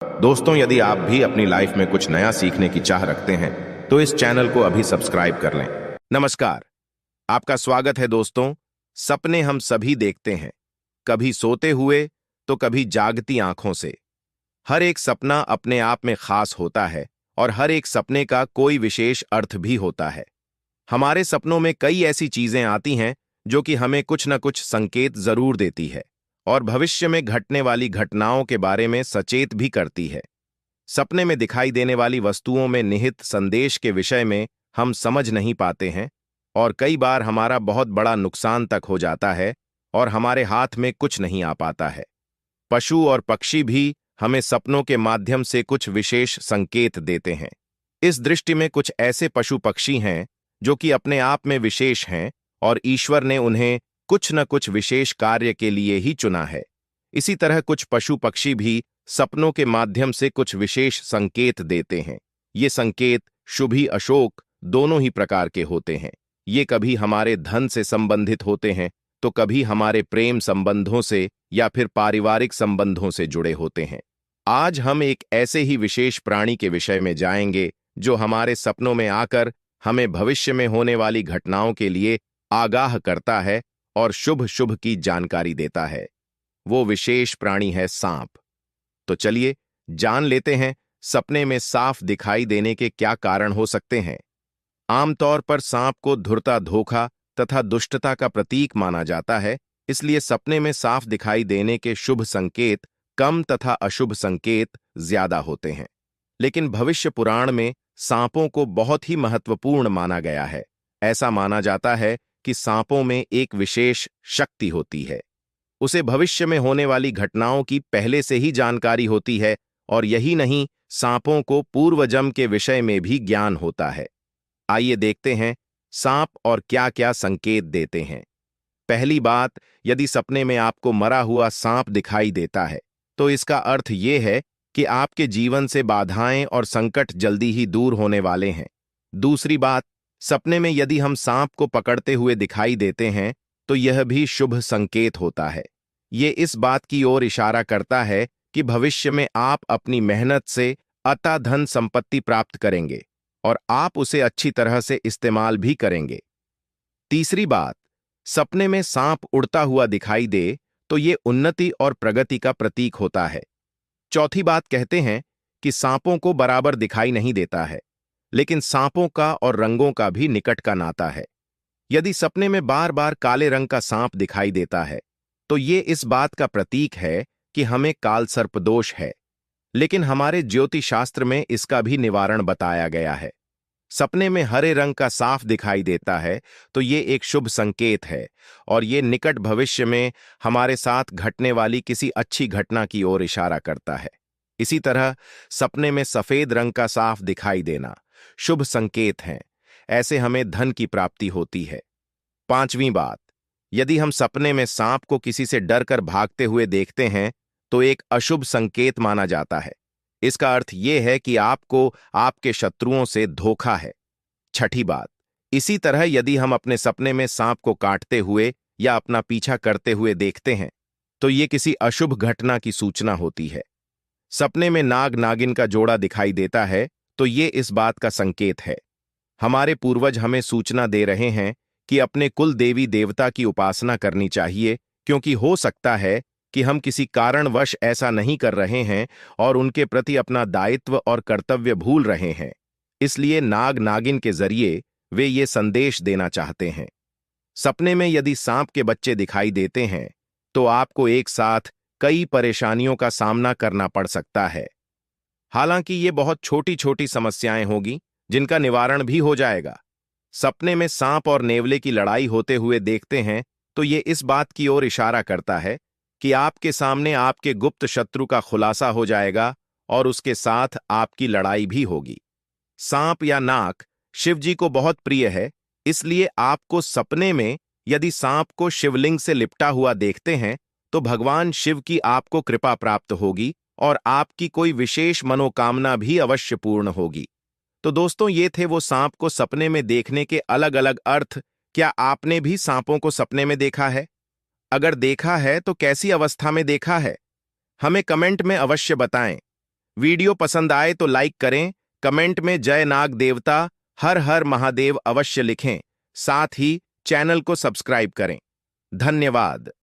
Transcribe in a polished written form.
दोस्तों, यदि आप भी अपनी लाइफ में कुछ नया सीखने की चाह रखते हैं तो इस चैनल को अभी सब्सक्राइब कर लें। नमस्कार, आपका स्वागत है दोस्तों। सपने हम सभी देखते हैं, कभी सोते हुए तो कभी जागती आंखों से। हर एक सपना अपने आप में खास होता है और हर एक सपने का कोई विशेष अर्थ भी होता है। हमारे सपनों में कई ऐसी चीजें आती हैं जो कि हमें कुछ न कुछ संकेत जरूर देती है और भविष्य में घटने वाली घटनाओं के बारे में सचेत भी करती है। सपने में दिखाई देने वाली वस्तुओं में निहित संदेश के विषय में हम समझ नहीं पाते हैं और कई बार हमारा बहुत बड़ा नुकसान तक हो जाता है और हमारे हाथ में कुछ नहीं आ पाता है। पशु और पक्षी भी हमें सपनों के माध्यम से कुछ विशेष संकेत देते हैं। इस दृष्टि में कुछ ऐसे पशु पक्षी हैं जो कि अपने आप में विशेष हैं और ईश्वर ने उन्हें कुछ न कुछ विशेष कार्य के लिए ही चुना है। इसी तरह कुछ पशु पक्षी भी सपनों के माध्यम से कुछ विशेष संकेत देते हैं। ये संकेत शुभी अशोक दोनों ही प्रकार के होते हैं। ये कभी हमारे धन से संबंधित होते हैं तो कभी हमारे प्रेम संबंधों से या फिर पारिवारिक संबंधों से जुड़े होते हैं। आज हम एक ऐसे ही विशेष प्राणी के विषय में जाएंगे जो हमारे सपनों में आकर हमें भविष्य में होने वाली घटनाओं के लिए आगाह करता है और शुभ शुभ की जानकारी देता है। वो विशेष प्राणी है सांप। तो चलिए जान लेते हैं सपने में साफ दिखाई देने के क्या कारण हो सकते हैं। आमतौर पर सांप को धूर्ता, धोखा तथा दुष्टता का प्रतीक माना जाता है, इसलिए सपने में साफ दिखाई देने के शुभ संकेत कम तथा अशुभ संकेत ज्यादा होते हैं। लेकिन भविष्य पुराण में सांपों को बहुत ही महत्वपूर्ण माना गया है। ऐसा माना जाता है कि सांपों में एक विशेष शक्ति होती है। उसे भविष्य में होने वाली घटनाओं की पहले से ही जानकारी होती है और यही नहीं, सांपों को पूर्वजन्म के विषय में भी ज्ञान होता है। आइए देखते हैं सांप और क्या-क्या संकेत देते हैं। पहली बात, यदि सपने में आपको मरा हुआ सांप दिखाई देता है तो इसका अर्थ यह है कि आपके जीवन से बाधाएं और संकट जल्दी ही दूर होने वाले हैं। दूसरी बात, सपने में यदि हम सांप को पकड़ते हुए दिखाई देते हैं तो यह भी शुभ संकेत होता है। ये इस बात की ओर इशारा करता है कि भविष्य में आप अपनी मेहनत से अता धन संपत्ति प्राप्त करेंगे और आप उसे अच्छी तरह से इस्तेमाल भी करेंगे। तीसरी बात, सपने में सांप उड़ता हुआ दिखाई दे तो ये उन्नति और प्रगति का प्रतीक होता है। चौथी बात, कहते हैं कि सांपों को बराबर दिखाई नहीं देता है, लेकिन सांपों का और रंगों का भी निकट का नाता है। यदि सपने में बार बार काले रंग का सांप दिखाई देता है तो ये इस बात का प्रतीक है कि हमें काल सर्पदोष है, लेकिन हमारे ज्योतिष शास्त्र में इसका भी निवारण बताया गया है। सपने में हरे रंग का साफ दिखाई देता है तो ये एक शुभ संकेत है और ये निकट भविष्य में हमारे साथ घटने वाली किसी अच्छी घटना की ओर इशारा करता है। इसी तरह सपने में सफेद रंग का साफ दिखाई देना शुभ संकेत है, ऐसे हमें धन की प्राप्ति होती है। पांचवीं बात, यदि हम सपने में सांप को किसी से डरकर भागते हुए देखते हैं तो एक अशुभ संकेत माना जाता है। इसका अर्थ यह है कि आपको आपके शत्रुओं से धोखा है। छठी बात, इसी तरह यदि हम अपने सपने में सांप को काटते हुए या अपना पीछा करते हुए देखते हैं तो ये किसी अशुभ घटना की सूचना होती है। सपने में नाग नागिन का जोड़ा दिखाई देता है तो ये इस बात का संकेत है। हमारे पूर्वज हमें सूचना दे रहे हैं कि अपने कुल देवी देवता की उपासना करनी चाहिए, क्योंकि हो सकता है कि हम किसी कारणवश ऐसा नहीं कर रहे हैं और उनके प्रति अपना दायित्व और कर्तव्य भूल रहे हैं। इसलिए नाग नागिन के जरिए वे ये संदेश देना चाहते हैं। सपने में यदि सांप के बच्चे दिखाई देते हैं तो आपको एक साथ कई परेशानियों का सामना करना पड़ सकता है। हालांकि ये बहुत छोटी छोटी समस्याएं होगी जिनका निवारण भी हो जाएगा। सपने में सांप और नेवले की लड़ाई होते हुए देखते हैं तो ये इस बात की ओर इशारा करता है कि आपके सामने आपके गुप्त शत्रु का खुलासा हो जाएगा और उसके साथ आपकी लड़ाई भी होगी। सांप या नाग शिव जी को बहुत प्रिय है, इसलिए आपको सपने में यदि सांप को शिवलिंग से लिपटा हुआ देखते हैं तो भगवान शिव की आपको कृपा प्राप्त होगी और आपकी कोई विशेष मनोकामना भी अवश्य पूर्ण होगी। तो दोस्तों, ये थे वो सांप को सपने में देखने के अलग अलग अर्थ। क्या आपने भी सांपों को सपने में देखा है? अगर देखा है तो कैसी अवस्था में देखा है? हमें कमेंट में अवश्य बताएं। वीडियो पसंद आए तो लाइक करें, कमेंट में जय नाग देवता हर हर महादेव अवश्य लिखें। साथ ही चैनल को सब्सक्राइब करें। धन्यवाद।